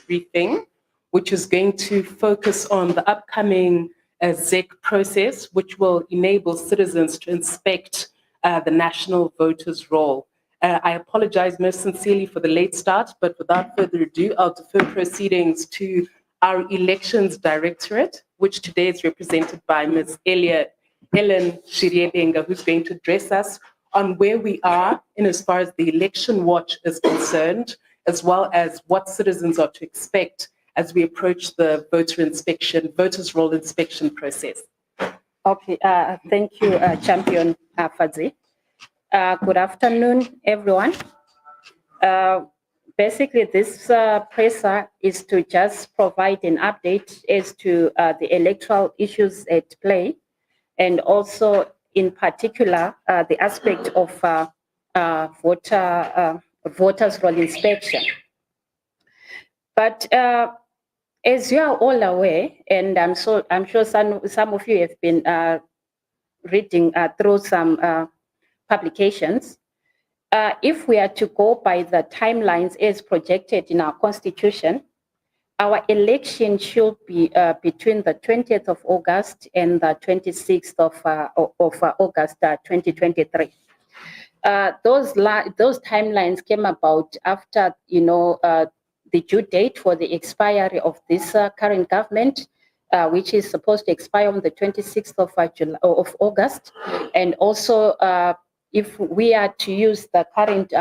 briefing, which is going to focus on the upcoming ZEC process, which will enable citizens to inspect the national voters' roll. I apologize most sincerely for the late start, but without further ado, I'll defer proceedings to our Elections Directorate, which today is represented by Ms. Ellen Shiriebenga, who's going to address us on where we are in as far as the election watch is concerned, as well as what citizens are to expect as we approach the voters' roll inspection process. Okay, thank you, Champion Fadzi. Good afternoon, everyone. Basically, this presser is to just provide an update as to the electoral issues at play, and also in particular, the aspect of voters' roll inspection. But as you are all aware, and I'm sure some of you have been reading through some publications, if we are to go by the timelines as projected in our constitution, our election should be between the 20th of August and the 26th of August 2023. Those timelines came about after, the due date for the expiry of this current government, which is supposed to expire on the 26th of August, and also if we are to use the current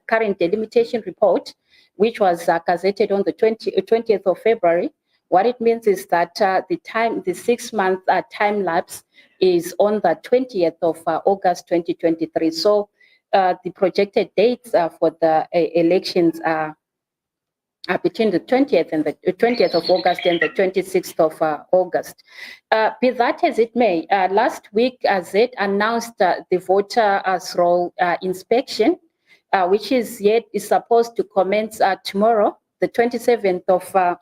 current delimitation report, which was gazetted on the 20th of February, what it means is that the 6-month time lapse is on the 20th of August 2023. So the projected dates for the elections are between the 20th and the 20th of August and the 26th of August. Be that as it may, last week ZEC announced the voters' roll inspection, which is supposed to commence tomorrow, the 27th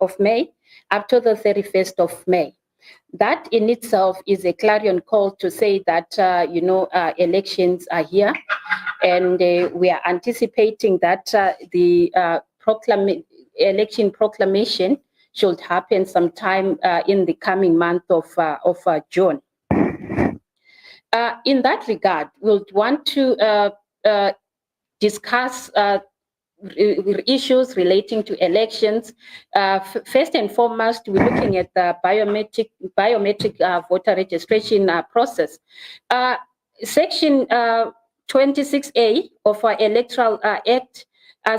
of May, up to the 31st of May. That in itself is a clarion call to say that elections are here, and we are anticipating that the election proclamation should happen sometime in the coming month of June. In that regard, we'll want to discuss issues relating to elections. First and foremost, we're looking at the biometric voter registration process. Section 26A of our Electoral Act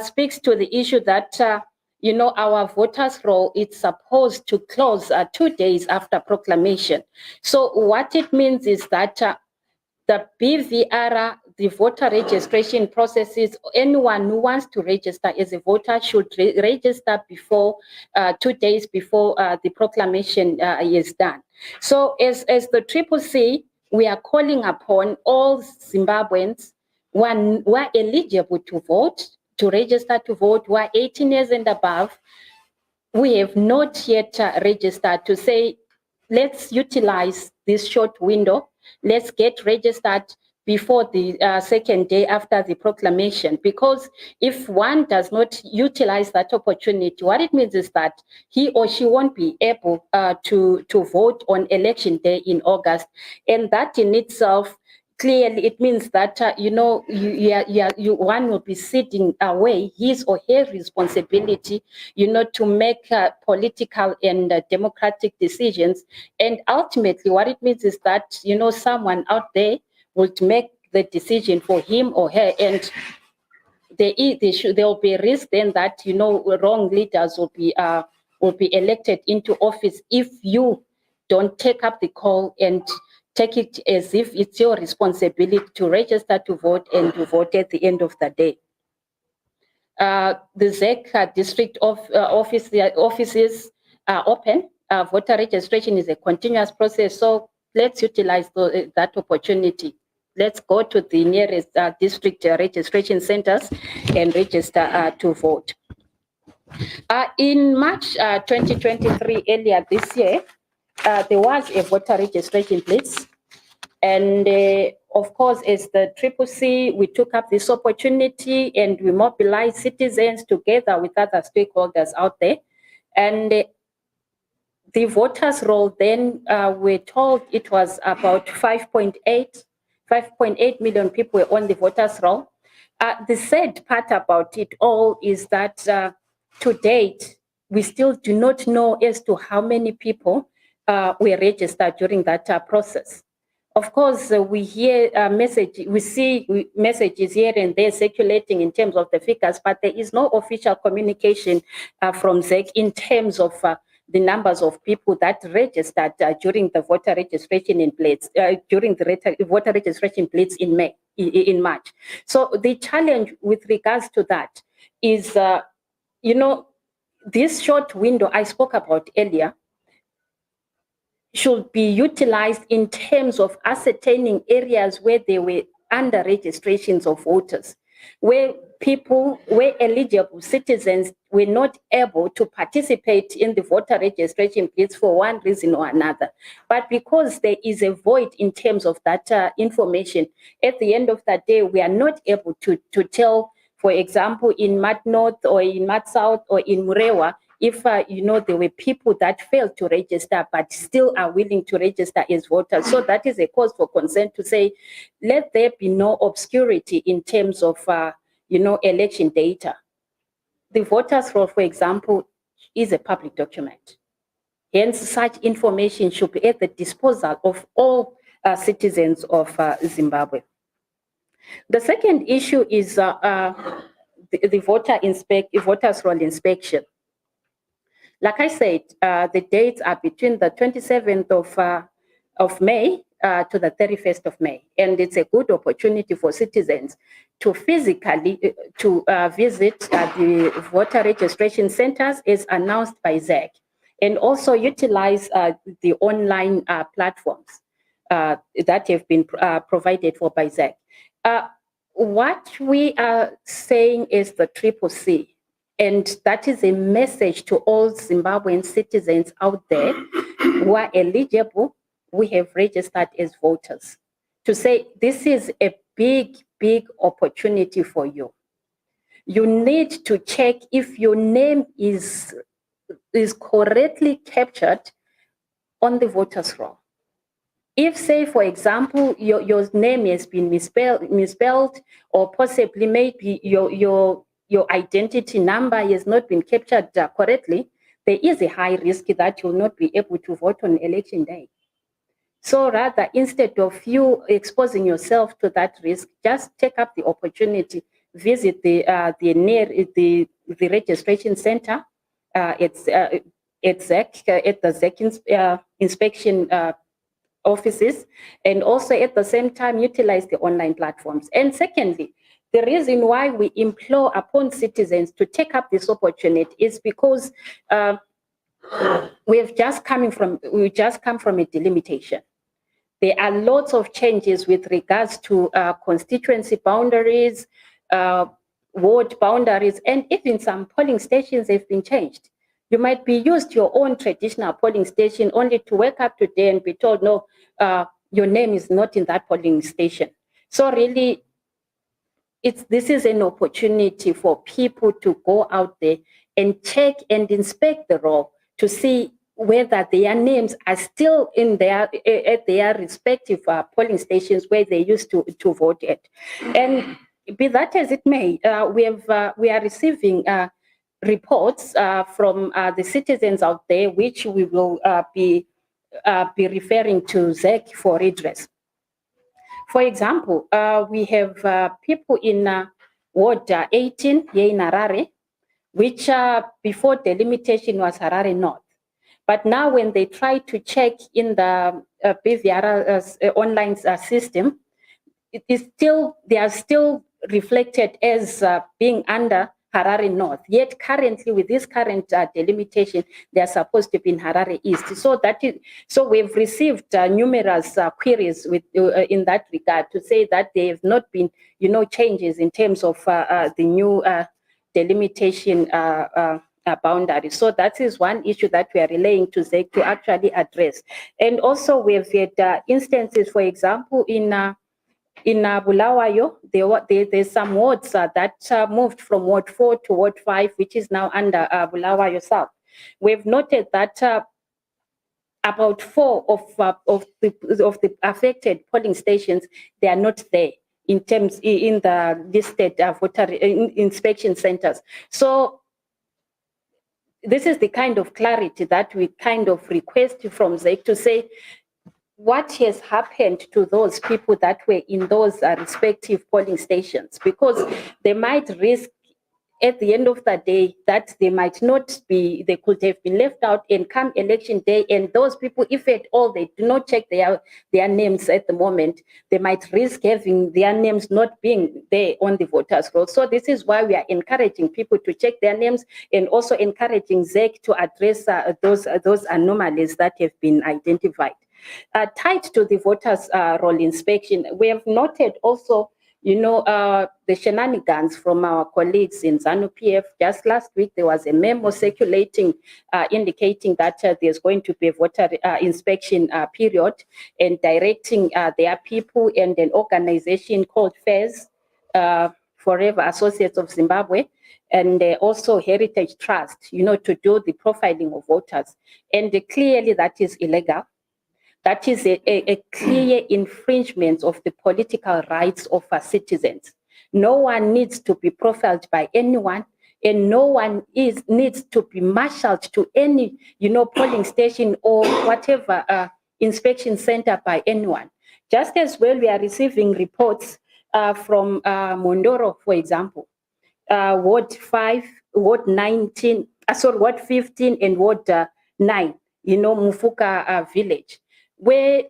speaks to the issue that our voters' roll is supposed to close 2 days after proclamation. So what it means is that the BVR, the voter registration processes, anyone who wants to register as a voter should register before 2 days before the proclamation is done. So as the CCC, we are calling upon all Zimbabweans who are eligible to vote, to register to vote, who are 18 years and above. We have not yet registered, to say, let's utilize this short window. Let's get registered before the second day after the proclamation, because if one does not utilize that opportunity, what it means is that he or she won't be able to vote on election day in August. And that in itself, clearly, it means that, one will be sitting away his or her responsibility, to make political and democratic decisions. And ultimately, what it means is that, someone out there would make the decision for him or her. And there will be a risk then that, wrong leaders will be elected into office if you don't take up the call and take it as if it's your responsibility to register to vote and to vote at the end of the day. The ZEC district offices are open. Voter registration is a continuous process, so let's utilize that opportunity. Let's go to the nearest district registration centers and register to vote. In March 2023, earlier this year, there was a voter registration blitz, and of course, as the Ccc, we took up this opportunity and we mobilized citizens together with other stakeholders out there. And the voters' roll then, we're told it was about 5.8 million people were on the voters' roll. The sad part about it all is that to date, we still do not know as to how many people were registered during that process. Of course, we hear we see messages here and there circulating in terms of the figures, but there is no official communication from ZEC in terms of the numbers of people that registered during the voter registration in place, during the voter registration place in March. So the challenge with regards to that is, this short window I spoke about earlier should be utilized in terms of ascertaining areas where there were under registrations of voters, where eligible citizens were not able to participate in the voter registration place for one reason or another. But because there is a void in terms of that information, at the end of that day, we are not able to tell, for example, in Mat North or in Mat South or in Murewa, if there were people that failed to register but still are willing to register as voters. So that is a cause for concern to say, let there be no obscurity in terms of election data. The voters' roll, for example, is a public document. Hence, such information should be at the disposal of all citizens of Zimbabwe. The second issue is the voters' roll inspection. Like I said, the dates are between the 27th of May to the 31st of May. And it's a good opportunity for citizens to physically visit the voter registration centers as announced by ZEC, and also utilize the online platforms that have been provided for by ZEC. What we are saying is the Ccc, and that is a message to all Zimbabwean citizens out there who are eligible, we have registered as voters, to say this is a big, big opportunity for you. You need to check if your name is correctly captured on the voters' roll. If, say, for example, your name has been misspelled, or possibly maybe your identity number has not been captured correctly, there is a high risk that you'll not be able to vote on election day. So rather, instead of you exposing yourself to that risk, just take up the opportunity, visit the registration center at ZEC, at the ZEC inspection offices, and also at the same time utilize the online platforms. And secondly, the reason why we implore upon citizens to take up this opportunity is because we just come from a delimitation. There are lots of changes with regards to constituency boundaries, ward boundaries, and even some polling stations have been changed. You might be used to your own traditional polling station only to wake up today and be told, no, your name is not in that polling station. So really, this is an opportunity for people to go out there and check and inspect the roll to see whether their names are still at their respective polling stations where they used to vote at. And be that as it may, we are receiving reports from the citizens out there, which we will be referring to ZEC for redress. For example, we have people in Ward 18 here in Harare, which before delimitation was Harare North. But now when they try to check in the BVR online system, they are still reflected as being under Harare North. Yet currently, with this current delimitation, they are supposed to be in Harare East. So we've received numerous queries in that regard to say that there have not been, changes in terms of the new delimitation boundaries. So that is one issue that we are relaying to ZEC to actually address. And also we've had instances, for example, in In Bulawayo, there's some wards that moved from Ward 4 to Ward 5, which is now under Bulawayo South. We've noted that about 4 of the affected polling stations, they are not there in the listed voter inspection centers. So this is the kind of clarity that we kind of request from ZEC to say, what has happened to those people that were in those respective polling stations? Because they might risk at the end of the day that they might not be, they could have been left out, and come election day, and those people, if at all they do not check their names at the moment, they might risk having their names not being there on the voters' roll. So this is why we are encouraging people to check their names, and also encouraging ZEC to address those anomalies that have been identified. Tied to the voters' roll inspection, we have noted also, the shenanigans from our colleagues in ZANU-PF. Just last week, there was a memo circulating indicating that there's going to be a voter inspection period, and directing their people and an organization called FAIRS, Forever Associates of Zimbabwe, and also Heritage Trust, to do the profiling of voters. And clearly that is illegal. That is a clear infringement of the political rights of our citizens. No one needs to be profiled by anyone, and no one needs to be marshaled to any, polling station or whatever inspection center by anyone. Just as well, we are receiving reports from Mondoro, for example, Ward 5, Ward 19, Ward 15 and Ward 9, Mufuka village, where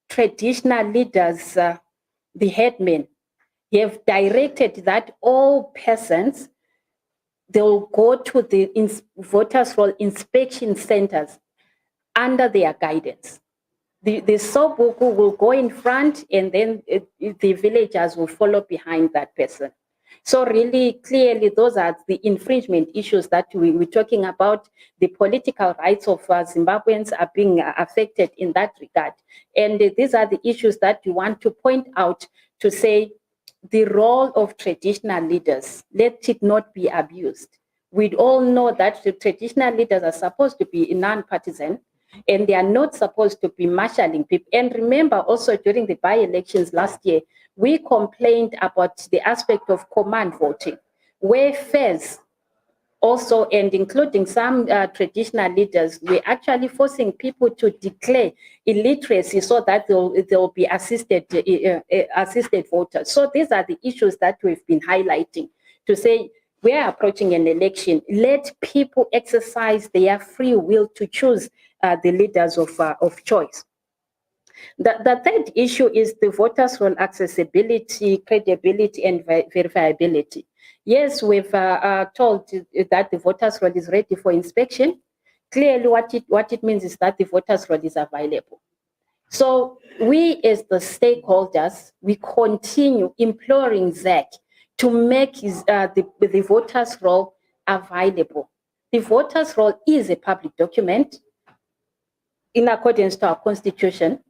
traditional leaders, the headmen, have directed that all persons, they'll go to the voters' roll inspection centers under their guidance. The Sobuku will go in front, and then the villagers will follow behind that person. So really, clearly, those are the infringement issues that we're talking about. The political rights of Zimbabweans are being affected in that regard. And these are the issues that we want to point out to say the role of traditional leaders, let it not be abused. We all know that the traditional leaders are supposed to be non-partisan, and they are not supposed to be marshalling people. And remember also during the by-elections last year, we complained about the aspect of command voting, where FAIRS also, and including some traditional leaders, we're actually forcing people to declare illiteracy so that they'll be assisted voters. So these are the issues that we've been highlighting to say, we are approaching an election. Let people exercise their free will to choose the leaders of choice. The third issue is the voters' roll accessibility, credibility, and verifiability. Yes, we've told that the voters' roll is ready for inspection. Clearly, what it means is that the voters' roll is available. So we, as the stakeholders, we continue imploring ZEC to make the voters' roll available. The voters' roll is a public document in accordance to our constitution,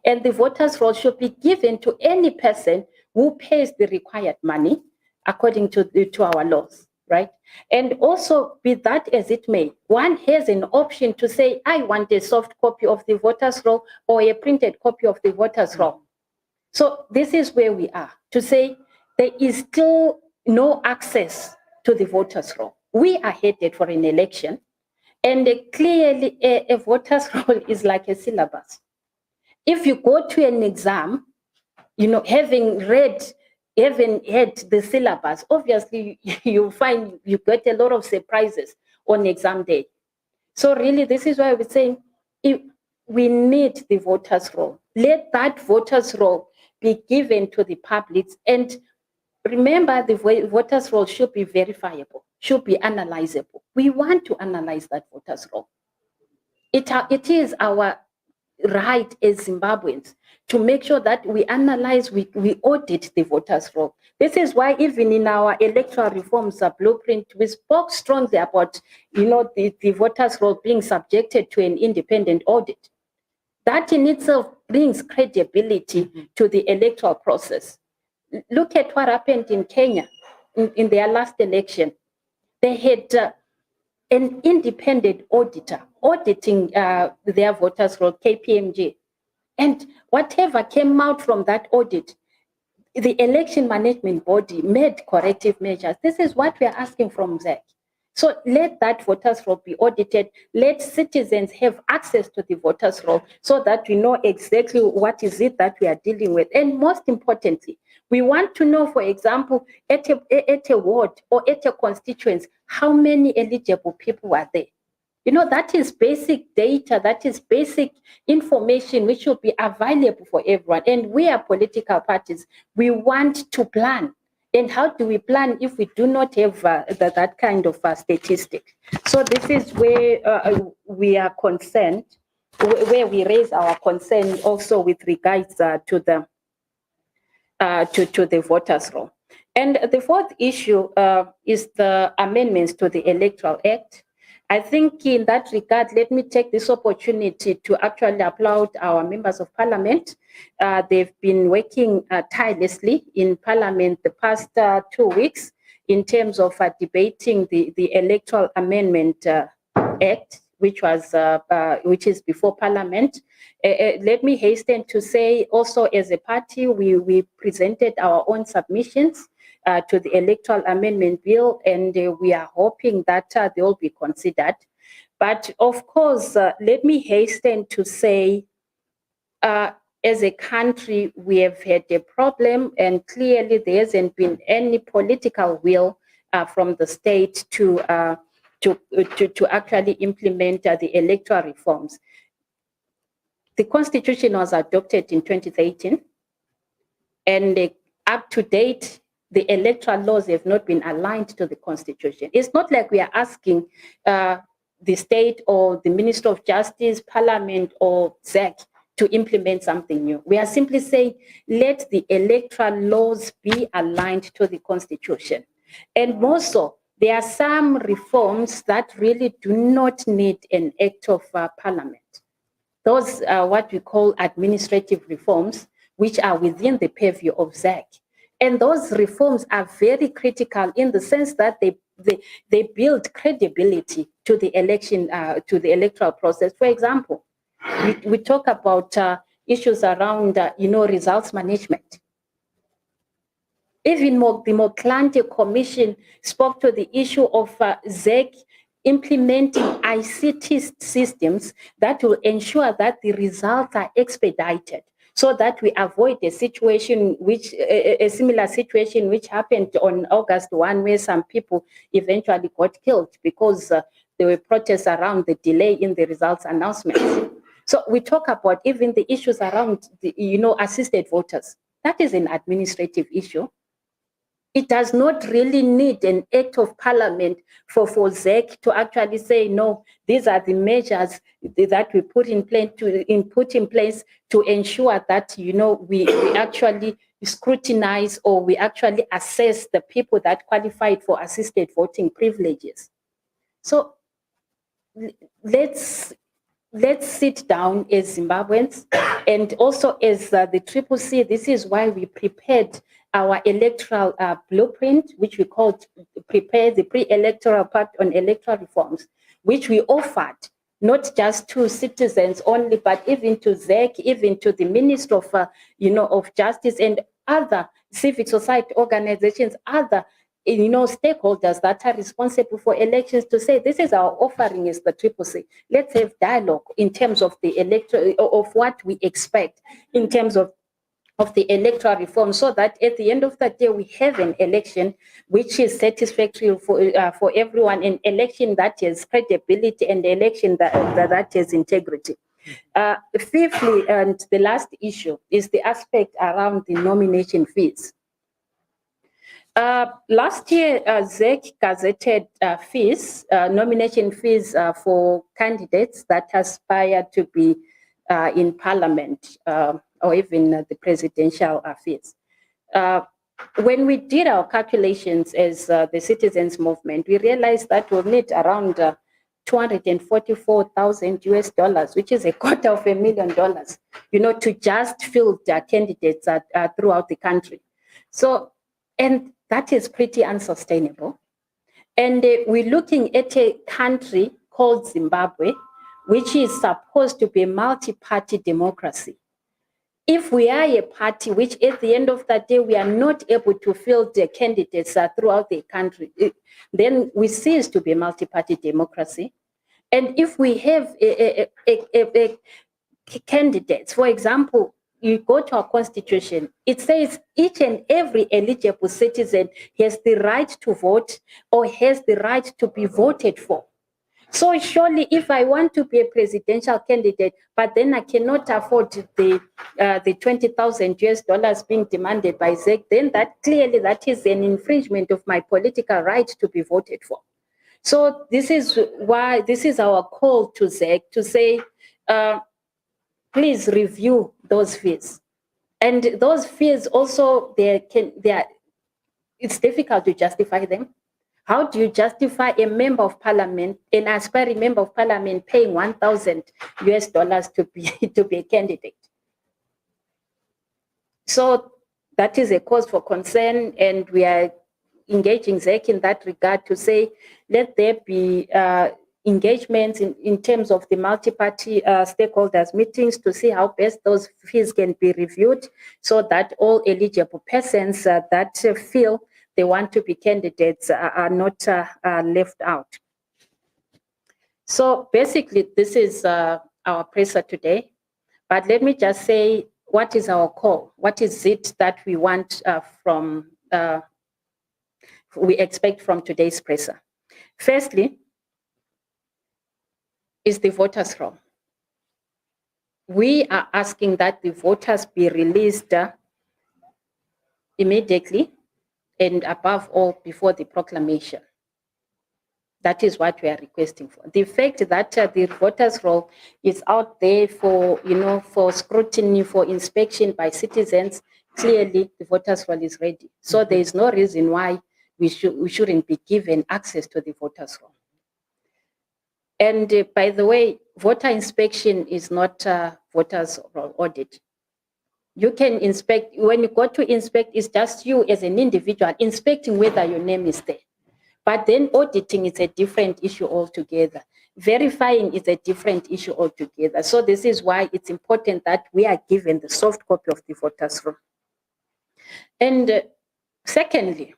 and the voters' roll should be given to any person who pays the required money according to our laws, right? And also, be that as it may, one has an option to say, I want a soft copy of the voters' roll or a printed copy of the voters' roll. So this is where we are, to say there is still no access to the voters' roll. We are headed for an election, and clearly a voters' roll is like a syllabus. If you go to an exam, having had the syllabus, obviously you find you get a lot of surprises on exam day. So really, this is why we're saying we need the voters' roll. Let that voters' roll be given to the public. And remember, the voters' roll should be verifiable, should be analyzable. We want to analyze that voters' roll. It is our right as Zimbabweans to make sure that we analyze, we audit the voters' roll. This is why even in our electoral reforms blueprint, we spoke strongly about, the voters' roll being subjected to an independent audit. That in itself brings credibility to the electoral process. Look at what happened in Kenya in their last election. They had an independent auditor auditing their voters' roll, KPMG. And whatever came out from that audit, the election management body made corrective measures. This is what we are asking from ZEC. So let that voters' roll be audited. Let citizens have access to the voters' roll so that we know exactly what is it that we are dealing with. And most importantly, we want to know, for example, at a ward or at a constituency, how many eligible people are there. You know, that is basic data, that is basic information which should be available for everyone. And we are political parties. We want to plan. And how do we plan if we do not have that kind of statistic? So this is where we are concerned, where we raise our concern also with regards to the voters' roll. And the fourth issue is the amendments to the Electoral Act. I think in that regard, let me take this opportunity to actually applaud our members of parliament. They've been working tirelessly in parliament the past 2 weeks in terms of debating the Electoral Amendment Act, which is before parliament. Let me hasten to say also as a party, we presented our own submissions to the Electoral Amendment Bill, and we are hoping that they will be considered. But of course, let me hasten to say, as a country, we have had a problem, and clearly there hasn't been any political will from the state to actually implement the electoral reforms. The Constitution was adopted in 2013, and up to date, the electoral laws have not been aligned to the Constitution. It's not like we are asking the state or the Minister of Justice, Parliament, or ZEC to implement something new. We are simply saying, let the electoral laws be aligned to the Constitution. And more so, there are some reforms that really do not need an act of Parliament. Those are what we call administrative reforms, which are within the purview of ZEC. And those reforms are very critical in the sense that they build credibility to the election, to the electoral process. For example, we talk about issues around, results management. Even the Motlanthe Commission spoke to the issue of ZEC implementing ICT systems that will ensure that the results are expedited, so that we avoid a situation a similar situation which happened on August 1, where some people eventually got killed because there were protests around the delay in the results announcements. So we talk about even the issues around assisted voters. That is an administrative issue. It does not really need an act of parliament for ZEC to actually say, no, these are the measures that we put in place to ensure that, we actually scrutinize or we actually assess the people that qualified for assisted voting privileges. So let's sit down as Zimbabweans and also as the Ccc. This is why we prepared our electoral blueprint, which we called prepare the pre-electoral part on electoral reforms, which we offered not just to citizens only, but even to ZEC, even to the Minister of Justice and other civic society organizations, other stakeholders that are responsible for elections, to say this is our offering as the Ccc. Let's have dialogue in terms of the of what we expect in terms of the electoral reform, so that at the end of the day we have an election which is satisfactory for everyone, an election that has credibility, and an election that has integrity. Fifthly, and the last issue, is the aspect around the nomination fees. Last year, ZEC gazetted fees, nomination fees for candidates that aspire to be in parliament or even the presidential fees. When we did our calculations as the citizens movement, we realized that we'll need around $244,000 which is $250,000, to just field candidates throughout the country. So, and that is pretty unsustainable. And we're looking at a country called Zimbabwe, which is supposed to be a multi-party democracy. If we are a party which at the end of the day, we are not able to field the candidates throughout the country, then we cease to be a multi-party democracy. And if we have candidates, for example, you go to our constitution, it says each and every eligible citizen has the right to vote or has the right to be voted for. So surely if I want to be a presidential candidate, but then I cannot afford the $20,000 being demanded by ZEC, then that clearly that is an infringement of my political right to be voted for. So this is why this is our call to ZEC to say, please review those fees. And those fees also, it's difficult to justify them. How do you justify a member of parliament, an aspiring member of parliament paying $1,000 to be a candidate? So that is a cause for concern, and we are engaging ZEC in that regard to say, let there be engagements in terms of the multi-party stakeholders meetings to see how best those fees can be reviewed so that all eligible persons that feel they want to be candidates are not left out. So basically, this is our presser today. But let me just say, what is our call? What is it that we want we expect from today's presser? Firstly, is the voters' roll. We are asking that the voters be released immediately and above all before the proclamation. That is what we are requesting for. The fact that the voters' roll is out there for, for scrutiny, for inspection by citizens, clearly the voters' roll is ready. So there is no reason why we shouldn't be given access to the voters' roll. And by the way, voter inspection is not voters' roll audit. You can inspect, when you go to inspect, it's just you as an individual inspecting whether your name is there. But then auditing is a different issue altogether. Verifying is a different issue altogether. So this is why it's important that we are given the soft copy of the voters' roll. And secondly,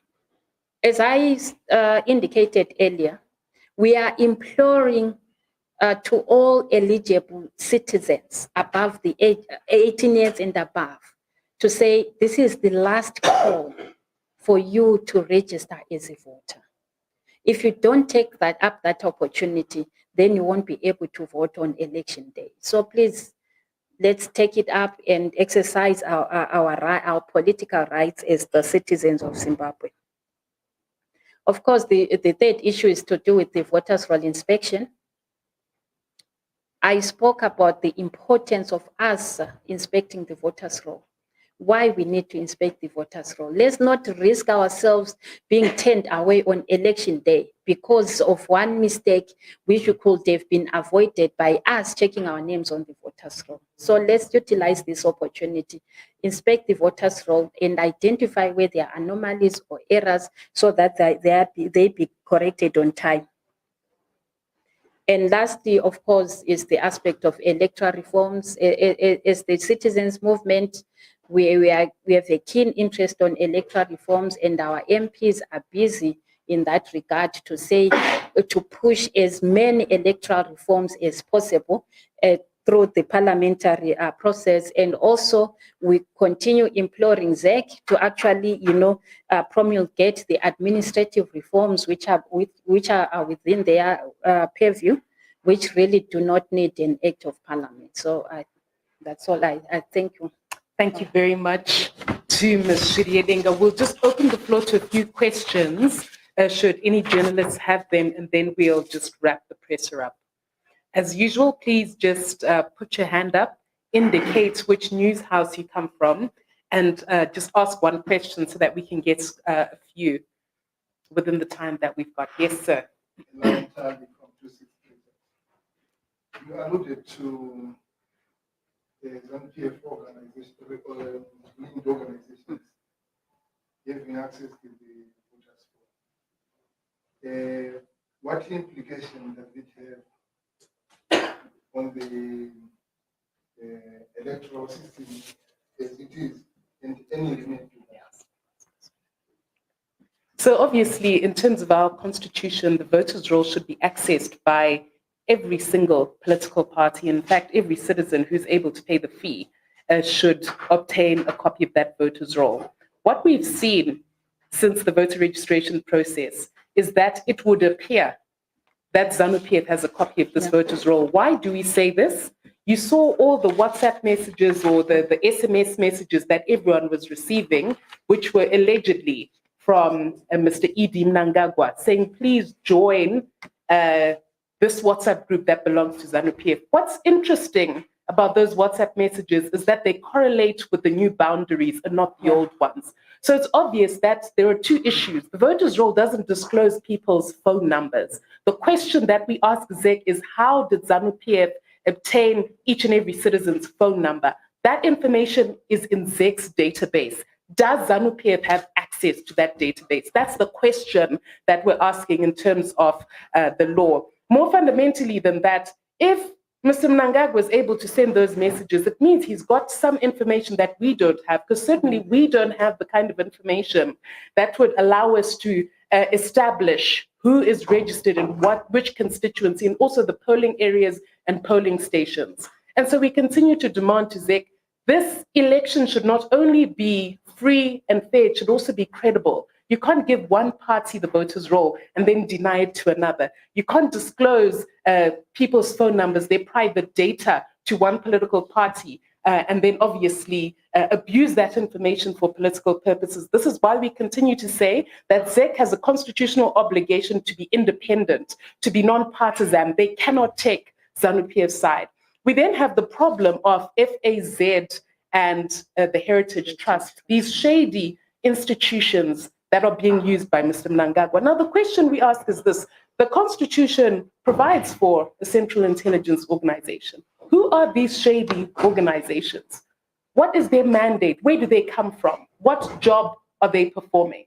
as I indicated earlier, we are imploring to all eligible citizens above the age 18 years and above to say this is the last call for you to register as a voter. If you don't take that opportunity, then you won't be able to vote on election day. So please, let's take it up and exercise our political rights as the citizens of Zimbabwe. Of course, the third issue is to do with the voters' roll inspection. I spoke about the importance of us inspecting the voters' roll, why we need to inspect the voters' roll. Let's not risk ourselves being turned away on election day because of one mistake which could have been avoided by us checking our names on the voters' roll. So let's utilize this opportunity, inspect the voters' roll and identify where there are anomalies or errors so that they be corrected on time. And lastly, of course, is the aspect of electoral reforms. As the citizens movement, we have a keen interest on electoral reforms, and our MPs are busy in that regard to say, to push as many electoral reforms as possible through the parliamentary process. And also, we continue imploring ZEC to actually, promulgate the administrative reforms which are within their purview, which really do not need an act of parliament. So that's all. I thank you. Thank you very much to Ms. Shiryedenga. We'll just open the floor to a few questions, should any journalists have them, and then we'll just wrap the presser up. As usual, please just put your hand up, indicate which news house you come from, and just ask one question so that we can get a few within the time that we've got. Yes, sir. From Ccc. You alluded to the NPF organizations. having access to the Voter'S form. What implication does it have on the electoral system as it is, and any limit to that? So obviously, in terms of our constitution, the voters' roll should be accessed by every single political party. In fact, every citizen who's able to pay the fee should obtain a copy of that voters' roll. What we've seen since the voter registration process is that it would appear that ZANU-PF has a copy of this voters' roll. Why do we say this? You saw all the WhatsApp messages or the SMS messages that everyone was receiving, which were allegedly from Mr. Idi Mnangagwa, saying, please join this WhatsApp group that belongs to ZANU-PF. What's interesting about those WhatsApp messages is that they correlate with the new boundaries and not the old ones. So it's obvious that there are two issues. The voters' roll doesn't disclose people's phone numbers. The question that we ask ZEC is, how did ZANU-PF obtain each and every citizen's phone number? That information is in ZEC's database. Does ZANU-PF have access to that database? That's the question that we're asking in terms of the law. More fundamentally than that, if Mr. Mnangagwa was able to send those messages, it means he's got some information that we don't have, because certainly we don't have the kind of information that would allow us to establish who is registered in which constituency, and also the polling areas and polling stations. And so we continue to demand to ZEC, this election should not only be free and fair, it should also be credible. You can't give one party the voters' roll and then deny it to another. You can't disclose people's phone numbers, their private data to one political party, and then obviously abuse that information for political purposes. This is why we continue to say that ZEC has a constitutional obligation to be independent, to be non-partisan. They cannot take ZANU-PF's side. We then have the problem of FAZ and the Heritage Trust, these shady institutions that are being used by Mr. Mnangagwa. Now, the question we ask is this: the Constitution provides for a Central Intelligence Organization. Who are these shady organizations? What is their mandate? Where do they come from? What job are they performing?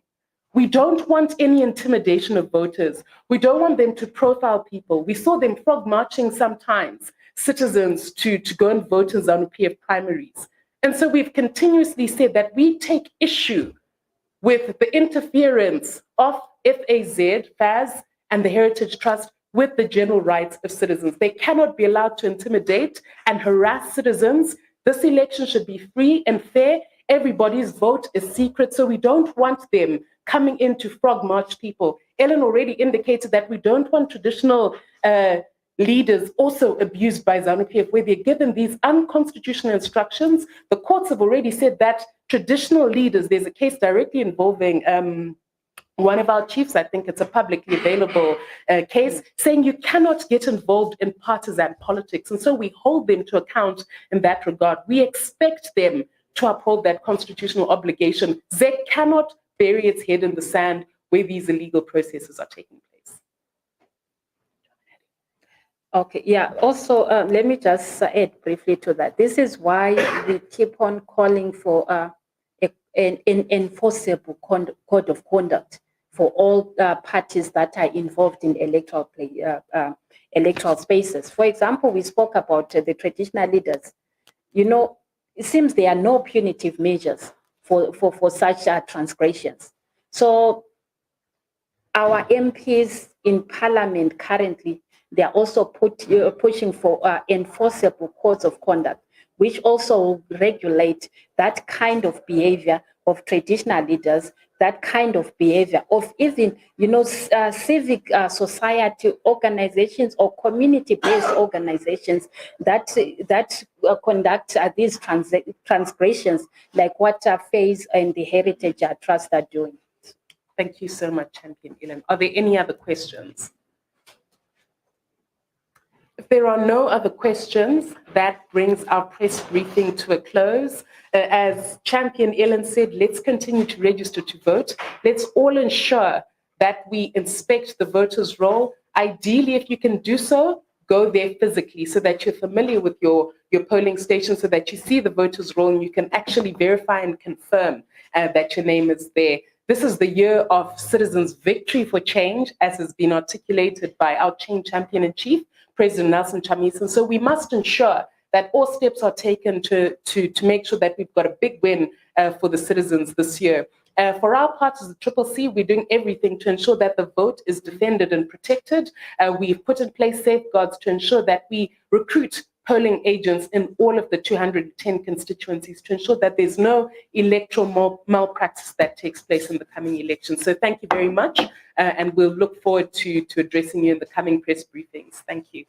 We don't want any intimidation of voters. We don't want them to profile people. We saw them frog marching sometimes citizens to go and vote in ZANU-PF primaries. And so we've continuously said that we take issue with the interference of FAZ, and the Heritage Trust with the general rights of citizens. They cannot be allowed to intimidate and harass citizens. This election should be free and fair. Everybody's vote is secret, so we don't want them coming in to frog march people. Ellen already indicated that we don't want traditional leaders also abused by ZANU-PF, where they're given these unconstitutional instructions. The courts have already said that traditional leaders, there's a case directly involving one of our chiefs, I think it's a publicly available case, saying you cannot get involved in partisan politics. And so we hold them to account in that regard. We expect them to uphold that constitutional obligation. ZEC cannot bury its head in the sand where these illegal processes are taking place. Okay, yeah, also let me just add briefly to that. This is why we keep on calling for an enforceable code of conduct for all parties that are involved in electoral spaces. For example, we spoke about the traditional leaders. You know, it seems there are no punitive measures for such transgressions. So our MPs in Parliament currently, they are also pushing for enforceable codes of conduct, which also regulate that kind of behavior of traditional leaders, that kind of behavior of even, you know, civic society organizations or community-based organizations that conduct these transgressions, like what FAZE and the Heritage Trust are doing. Thank you so much, Champion Ellen. Are there any other questions? If there are no other questions, that brings our press briefing to a close. As Champion Ellen said, let's continue to register to vote. Let's all ensure that we inspect the voters' roll. Ideally, if you can do so, go there physically so that you're familiar with your polling station, so that you see the voters' roll and you can actually verify and confirm that your name is there. This is the year of citizens' victory for change, as has been articulated by our change champion-in-chief, President Nelson Chamisa. And so we must ensure that all steps are taken to make sure that we've got a big win for the citizens this year. For our part as the Ccc, we're doing everything to ensure that the vote is defended and protected. We've put in place safeguards to ensure that we recruit polling agents in all of the 210 constituencies to ensure that there's no electoral malpractice that takes place in the coming elections. So thank you very much, and we'll look forward to addressing you in the coming press briefings. Thank you.